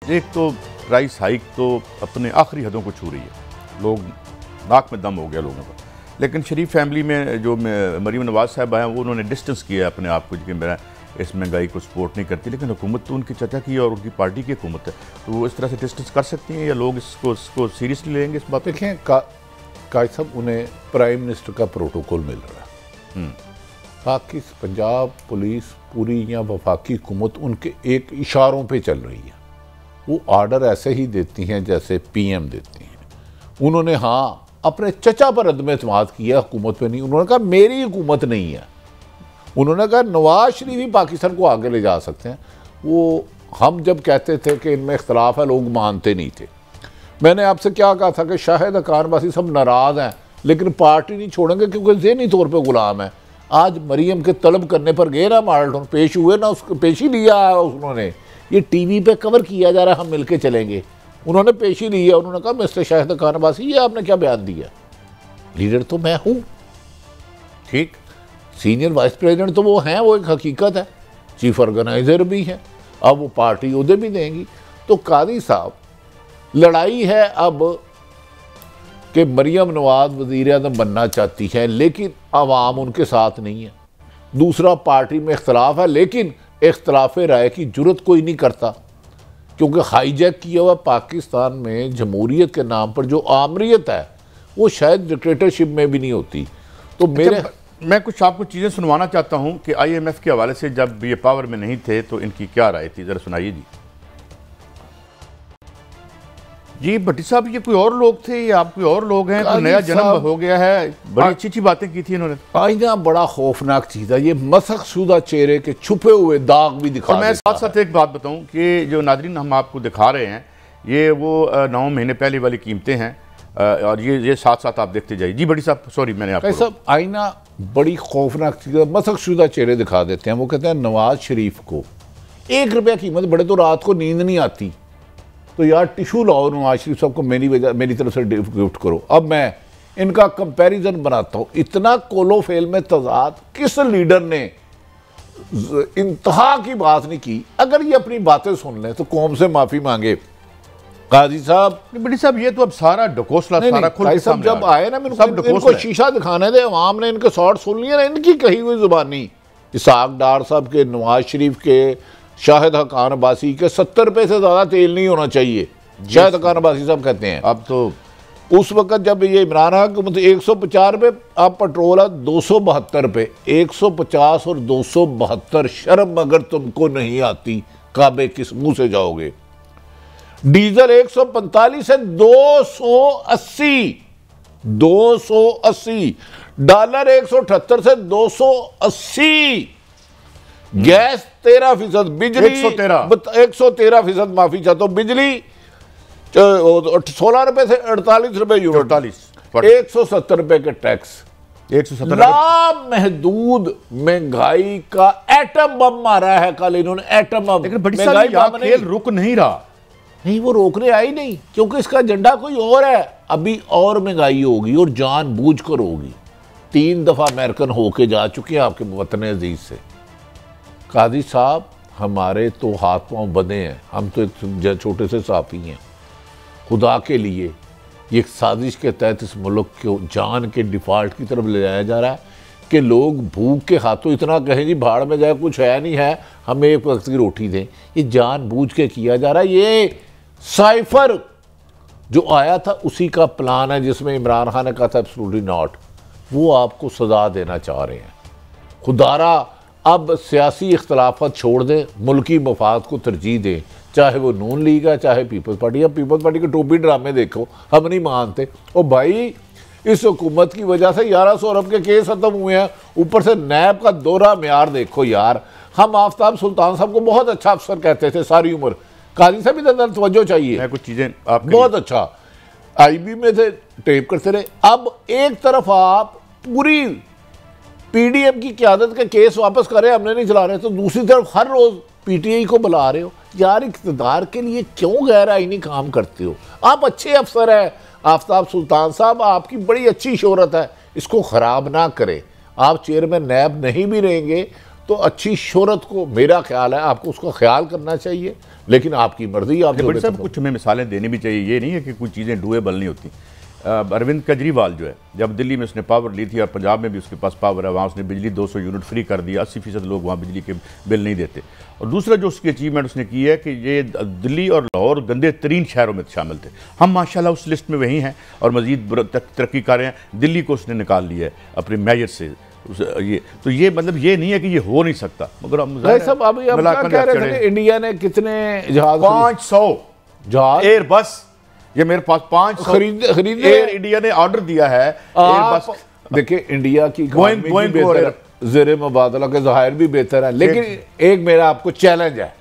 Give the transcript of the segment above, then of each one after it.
एक तो price hike तो अपने आखिरी हदों को छू रही है, लोग नाक में दम हो गया लोगों का। लेकिन शरीफ फैमिली में जो मरीम नवाज साहब हैं वो उन्होंने डिस्टेंस किया अपने आप को कि मेरा इस महंगाई को सपोर्ट नहीं करती, लेकिन हुकूमत तो उनकी चाचा की और उनकी पार्टी की हुकूमत है, तो वो इस तरह से डिस्टेंस कर सकती हैं या लोग इसको सीरियसली लेंगे इस बात? देखें कायद साहब, उन्हें प्राइम मिनिस्टर का प्रोटोकॉल मिल रहा है। बाकी पंजाब पुलिस पूरी या वफाकी हुकूमत उनके एक इशारों पे चल रही है। वो आर्डर ऐसे ही देती हैं जैसे पीएम देती हैं। उन्होंने हाँ अपने चचा पर अदम एतमाद किया, हुकूमत पे नहीं। उन्होंने कहा मेरी हुकूमत नहीं है। उन्होंने कहा नवाज शरीफ ही पाकिस्तान को आगे ले जा सकते हैं। वो हम जब कहते थे कि इनमें इख्तलाफ है, लोग मानते नहीं थे। मैंने आपसे क्या कहा था कि शाहिद खान बासी सब नाराज़ हैं लेकिन पार्टी नहीं छोड़ेंगे क्योंकि ज़हनी तौर पर गुलाम है। आज मरीम के तलब करने पर गए ना माल्टन, पेश हुए ना, उसको पेशी लिया उन्होंने। ये टीवी पे कवर किया जा रहा है हम मिलके चलेंगे, उन्होंने पेशी ली है। उन्होंने कहा मिस्टर शाहिद खान बासी ये आपने क्या बयान दिया? लीडर तो मैं हूँ, ठीक, सीनियर वाइस प्रेसिडेंट तो वो हैं, वो एक हकीकत है, चीफ ऑर्गेनाइजर भी हैं, अब वो पार्टी उहदे भी देंगी। तो कादी साहब लड़ाई है अब कि मरियम नवाज वज़ीर आज़म बनना चाहती है लेकिन आवाम उनके साथ नहीं है। दूसरा, पार्टी में इख्तलाफ है लेकिन इख्तलाफ राय की जुर्रत कोई नहीं करता क्योंकि हाईजैक किया हुआ पाकिस्तान में जमहूरियत के नाम पर जो आमरीत है वो शायद डिक्टेटरशिप में भी नहीं होती। तो मैं कुछ आपको चीज़ें सुनवाना चाहता हूँ कि IMF के हवाले से जब ये पावर में नहीं थे तो इनकी क्या राय थी, ज़रा सुनाइए जी। जी भट्टी साहब, ये कोई और लोग थे या आप कोई और लोग हैं? तो नया जन्म हो गया है, बड़ी अच्छी अच्छी बातें की थी इन्होंने। आईना बड़ा खौफनाक चीज़ है, ये मसख शुदा चेहरे के छुपे हुए दाग भी दिखा। और मैं साथ साथ एक बात बताऊं कि जो नाज़रीन हम आपको दिखा रहे हैं ये वो 9 महीने पहले वाली कीमतें हैं और ये साथ साथ आप देखते जाइए। जी भट्टी साहब, सॉरी मैंने आपको सब आईना बड़ी खौफनाक चीज़ है, मसख शुदा चेहरे दिखा देते हैं। वो कहते हैं नवाज शरीफ को 1 रुपया कीमत बड़े तो रात को नींद नहीं आती, तो यार टिशू लाओ नवाज शरीफ साहब को मेरी तरफ से गिफ्ट करो। अब मैं इनका कंपैरिजन बनाता हूँ। इतना कोलोफेल में तजाद किस लीडर ने इंतहा की बात नहीं की? अगर ये अपनी बातें सुन लें तो कौम से माफ़ी मांगे। काजी साहब, बड़ी साहब, ये तो अब सारा डकोसला सारा खुल के सामने जब आए ना इनको शीशा दिखाने दे, अवाम ने इनके शॉर्ट सुन लिए ना, इनकी कही हुई जुबानी। इसाक डार साहब के, नवाज शरीफ के, शाहिद खान बासी के 70 रुपये से ज़्यादा तेल नहीं होना चाहिए, शाहिद खान बासी साहब कहते हैं। अब तो उस वक्त जब ये इमरान हुकूमत 150 रुपये, अब पेट्रोल है 272 रुपये। 150 और 272, शर्म अगर तुमको नहीं आती काबे किस मुंह से जाओगे? डीजल 145 से 280, डॉलर 178 से 280, गैस 13%, बिजली 113%, माफी चाहता हूं, बिजली 16 रुपए से 48 रुपए यूनिट, 170 रुपए के टैक्स, 170 लामहदूद महंगाई का एटम बम मारा है कल इन्होंने, एटम बम। लेकिन बड़ी साहब खेल रुक नहीं रहा। नहीं, वो रोकने आई नहीं क्योंकि इसका एजेंडा कोई और है। अभी और महंगाई होगी और जानबूझ कर होगी। 3 दफा अमेरिकन होके जा चुके हैं आपके वतन अजीज से। काजी साहब, हमारे तो हाथ पांव बंधे हैं, हम तो एक छोटे से साफी हैं। खुदा के लिए ये एक साजिश के तहत इस मुल्क को जान के डिफ़ॉल्ट की तरफ ले जाया जा रहा है कि लोग भूख के हाथों इतना कहें जी भाड़ में जाए, कुछ है नहीं है, हमें एक वक्त की रोटी दें। ये जानबूझ के किया जा रहा है। ये साइफर जो आया था उसी का प्लान है जिसमें इमरान खान ने कहा था एब्सोल्युटली नॉट। वो आपको सजा देना चाह रहे हैं। खुदारा अब सियासी इख्तलाफात छोड़ दें, मुल्की मफाद को तरजीह दें, चाहे वो नून लीग है चाहे पीपल्स पार्टी। अब पीपल्स पार्टी के टोपी ड्रामे देखो, हम नहीं मानते। और भाई इस हुकूमत की वजह से 1100 अरब के केस खत्म हुए हैं, ऊपर से नैब का दोहरा म्यार देखो यार। हम आफ्ताब सुल्तान साहब को बहुत अच्छा अफसर कहते थे सारी उम्र, काजी साहब इधर तवज्जो चाहिए, कुछ चीजें आप बहुत अच्छा IB में थे, टेप करते रहे। अब एक तरफ आप पूरी PDM की क़यादत के केस वापस करें, हमने नहीं चला रहे, तो दूसरी तरफ हर रोज PTI को बुला रहे हो। यार इक़्तिदार के लिए क्यों गैर आईनी काम करते हो? आप अच्छे अफसर हैं आफ्ताब सुल्तान साहब, आपकी बड़ी अच्छी शोहरत है, इसको ख़राब ना करें। आप चेयरमैन नैब नहीं भी रहेंगे तो अच्छी शोहरत को, मेरा ख्याल है आपको उसका ख्याल करना चाहिए, लेकिन आपकी मर्जी। आप बड़ी साहब कुछ हमें मिसालें देनी भी चाहिए, ये नहीं है कि कुछ चीज़ें डुएबल नहीं होती। अरविंद केजरीवाल जो है, जब दिल्ली में उसने पावर ली थी और पंजाब में भी उसके पास पावर है, वहाँ उसने बिजली 200 यूनिट फ्री कर दिया, 80% लोग वहाँ बिजली के बिल नहीं देते। और दूसरा जो उसकी अचीवमेंट उसने की है कि ये दिल्ली और लाहौर गंदे तरीन शहरों में शामिल थे, हम माशाल्लाह उस लिस्ट में वही हैं और मज़ीद तरक्की कर रहे हैं। दिल्ली को उसने निकाल लिया है अपने मेजर से। ये तो ये मतलब ये नहीं है कि ये हो नहीं सकता, मगर सब अभी आप क्या कह रहे थे, इंडिया ने कितने जहाज, 500 जहाज एयरबस, ये मेरे पास 500 खरीदे। एयर इंडिया ने ऑर्डर दिया है एयरबस। देखिए इंडिया की ज़ेरे मुबादला के ज़ाहिर भी बेहतर है, लेकिन एक मेरा आपको चैलेंज है,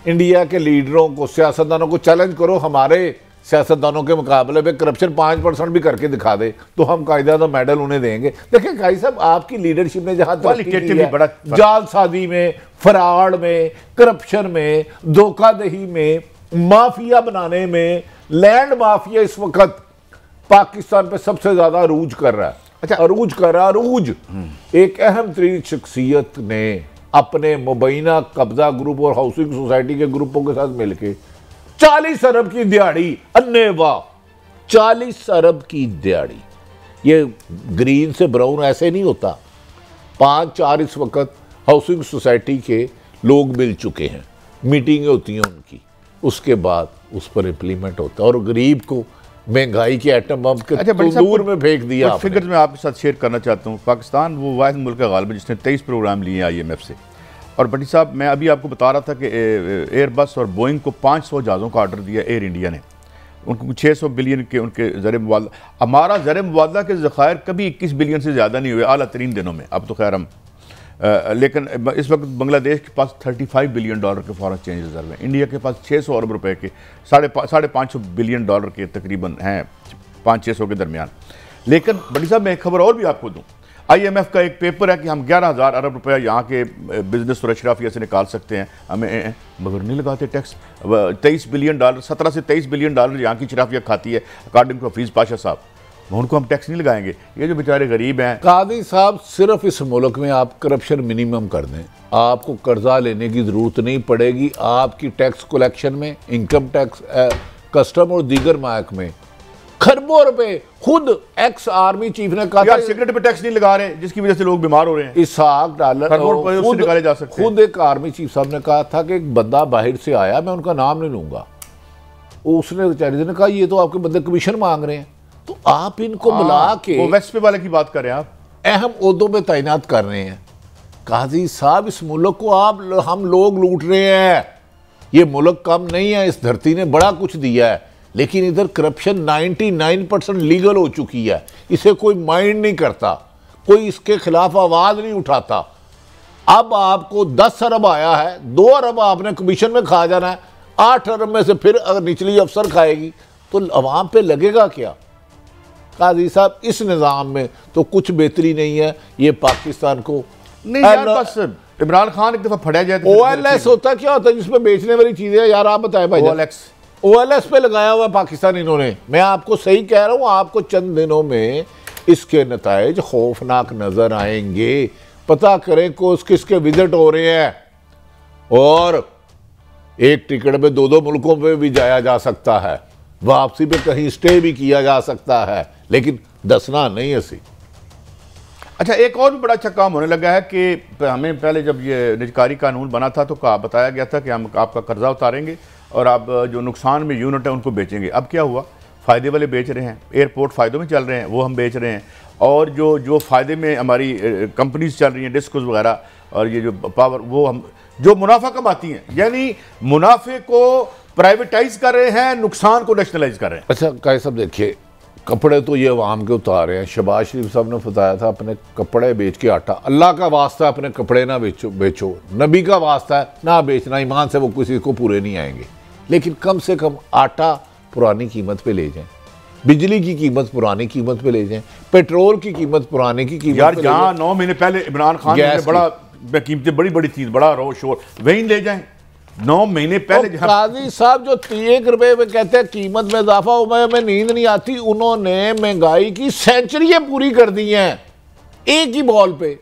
इंडिया के लीडरों को, सियासतदानों को चैलेंज करो, हमारे सियासतदानों के मुकाबले में करप्शन 5% भी करके दिखा दे तो हम कायदा मेडल उन्हें देंगे। देखिए काई साहब, आपकी लीडरशिप ने जहां जालसाजी में, फराड में, करप्शन में, धोखाधड़ी में, माफिया बनाने में, लैंड माफिया इस वक्त पाकिस्तान पे सबसे ज्यादा अरूज कर रहा है। अच्छा, अरूज कर रहा है, अरूज। एक अहम तरीन शख्सियत ने अपने मुबैना कब्जा ग्रुप और हाउसिंग सोसाइटी के ग्रुपों के साथ मिलकर 40 अरब की दिहाड़ी, अन्ने वाह, 40 अरब की दिहाड़ी। ये ग्रीन से ब्राउन ऐसे नहीं होता। 5-4 इस वक्त हाउसिंग सोसाइटी के लोग मिल चुके हैं, मीटिंगें होती हैं उनकी, उसके बाद उस पर इम्प्लीमेंट होता है और गरीब को महंगाई के एटम बम के तंदूर में फेंक दिया। फिगर मैं आपके साथ शेयर करना चाहता हूँ। पाकिस्तान वो वाहिद मुल्क है गालिबन जिसने 23 प्रोग्राम लिए IMF से। और बटी साहब, मैं अभी आपको बता रहा था कि एयरबस और बोइंग को 500 जहाज़ों का ऑर्डर दिया एयर इंडिया ने। उनको 600 बिलियन के उनके ज़र मुबादला, हमारा ज़र मुबादला के ज़खायर कभी 21 बिलियन से ज़्यादा नहीं हुए आला तरीन दिनों में। अब तो खैर हम लेकिन इस वक्त बांग्लादेश के पास $35 बिलियन के फॉरेन एक्सचेंज रिजर्व हैं। इंडिया के पास 600 अरब रुपए के $550 बिलियन के तकरीबन हैं, 500-600 के दरमियान। लेकिन बड़ी साहब, मैं एक खबर और भी आपको दूँ। IMF का एक पेपर है कि हम 11,000 अरब रुपया यहाँ के बिजनेस और अशराफिया से निकाल सकते हैं, हमें मगर नहीं लगाते टैक्स। $23 बिलियन, 17 से $23 बिलियन यहाँ की अशराफिया खाती है अकॉर्डिंग टू हफीज़ पाशा साहब। उनको हम टैक्स नहीं लगाएंगे। ये जो बेचारे गरीब हैं। कादी साहब, सिर्फ इस मुल्क में आप करप्शन मिनिमम कर दें, आपको कर्जा लेने की ज़रूरत नहीं पड़ेगी। आपकी टैक्स कलेक्शन में, इनकम टैक्स, कस्टम और दीगर महकमे खरबों रुपए। खुद एक्स आर्मी चीफ ने कहा था सिगरेट पे टैक्स नहीं लगा रहे जिसकी वजह से लोग बीमार हो रहे हैं। $1,000 निकाले जा सकते हैं। खुद एक आर्मी चीफ साहब ने कहा था कि एक बंदा बाहर से आया, मैं उनका नाम नहीं लूंगा, उसने बेचारे ने कहा ये तो आपके बंदे कमीशन मांग रहे हैं। तो आप इनको बुला के, वो वेस्ट पे वाले की बात कर रहे हैं, आप अहम ओहदों पे तैनात कर रहे हैं। काजी साहब, इस मुल्क को हम लोग लूट रहे हैं। ये मुल्क कम नहीं है, इस धरती ने बड़ा कुछ दिया है, लेकिन इधर करप्शन 99% लीगल हो चुकी है। इसे कोई माइंड नहीं करता, कोई इसके खिलाफ आवाज नहीं उठाता। अब आपको 10 अरब आया है, 2 अरब आपने कमीशन में खा जाना है, 8 अरब में से फिर अगर निचली अफसर खाएगी तो अवाम पे लगेगा क्या? काजी साहब, इस निज़ाम में तो कुछ बेहतरी नहीं है। ये पाकिस्तान को नहीं यार, बस इमरान खान एक दफा फड़ा जाए तो OLS होता क्या होता है जिसमें बेचने वाली चीजें, यार आप बताएं भाई। OLS पे लगाया हुआ पाकिस्तान इन्होंने। मैं आपको सही कह रहा हूं, आपको चंद दिनों में इसके नताइज खौफनाक नजर आएंगे। पता करें कोस किसके विजिट हो रहे हैं, और एक टिकट पे 2-2 मुल्कों पे भी जाया जा सकता है, वापसी पे कहीं स्टे भी किया जा सकता है, लेकिन दसना नहीं ऐसी। अच्छा, एक और भी बड़ा अच्छा काम होने लगा है कि हमें पहले जब ये निजकारी कानून बना था तो बताया गया था कि हम आपका कर्जा उतारेंगे और आप जो नुकसान में यूनिट है उनको बेचेंगे। अब क्या हुआ, फ़ायदे वाले बेच रहे हैं, एयरपोर्ट फ़ायदों में चल रहे हैं, वो हम बेच रहे हैं। और जो फ़ायदे में हमारी कंपनीज चल रही हैं, डिस्कोस वगैरह, और ये जो पावर, वो हम जो मुनाफा कमाती हैं, यानी मुनाफे को प्राइवेटाइज कर रहे हैं, नुकसान को नेशनलाइज कर रहे हैं। अच्छा कायद साहब, देखिए कपड़े तो ये अवाम के उतार रहे हैं। शहबाज शरीफ साहब ने बताया था अपने कपड़े बेच के आटा। अल्लाह का वास्ता अपने कपड़े ना बेचो, नबी का वास्ता है ना बेचना, ईमान से वो किसी को पूरे नहीं आएंगे। लेकिन कम से कम आटा पुरानी कीमत पे ले जाएं, बिजली की कीमत पुरानी कीमत पे ले जाएं, पेट्रोल की कीमत पुरानी की कीमत। यार जहाँ 9 महीने पहले इमरान खान ने बड़ा कीमतें बड़ी थी, बड़ा रो शोर, वहीं ले जाएं। 9 महीने पहले काजी साहब जो 1 रुपए में कहते हैं कीमत में इजाफा हुआ, में नींद नहीं आती। उन्होंने महंगाई की सेंचुरियां पूरी कर दी हैं एक ही बॉल पे।